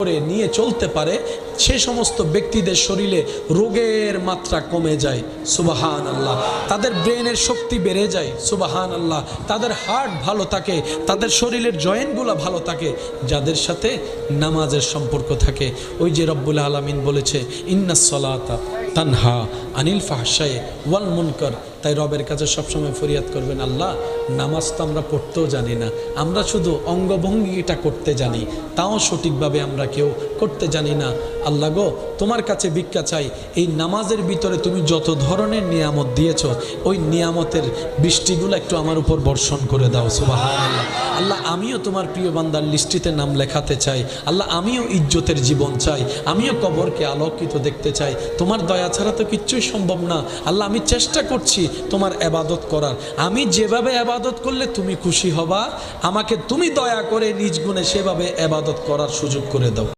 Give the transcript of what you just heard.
করে নিয়ে চলতে পারে সে সমস্ত ব্যক্তিদের শরীরে রোগের মাত্রা কমে যায় সুবহানাল্লাহ। তাদের ব্রেনের শক্তি বেড়ে যায় সুবহানাল্লাহ। তাদের হার্ট ভালো থাকে, তাদের শরীরের জয়েন্টগুলো ভালো থাকে যাদের সাথে নামাজের সম্পর্ক থাকে। ওই যে রব্বুল আলামিন বলেছে ইন্নাস সালাতা তানহা আনিল ফাহশাই ওয়াল মুনকার। তাই রবের কাছে সবসময় ফরিয়াদ করবেন, আল্লাহ নামাজ তো আমরা পড়তেও জানি না, আমরা শুধু অঙ্গভঙ্গিটা করতে জানি, তাও সঠিকভাবে আমরা কেউ করতে জানি না। আল্লাহ গো, তোমার কাছে ভিক্ষা চাই, এই নামাজের ভিতরে তুমি যত ধরনের নিয়ামত দিয়েছ ওই নিয়ামতের বৃষ্টিগুলো একটু আমার উপর বর্ষণ করে দাও সুবহানাল্লাহ। আল্লাহ আমিও তোমার প্রিয় বান্দার লিস্টিতে নাম লেখাতে চাই। আল্লাহ আমিও ইজ্জতের জীবন চাই, আমিও কবরকে আলোকিত দেখতে চাই। তোমার দয়া ছাড়া তো কিচ্ছুই সম্ভব না। আল্লাহ আমি চেষ্টা করছি তোমার ইবাদত করার, আমি যেভাবে ইবাদত করলে তুমি খুশি হবা আমাকে তুমি দয়া করে নিজ গুণে সেভাবে ইবাদত করার সুযোগ করে দাও।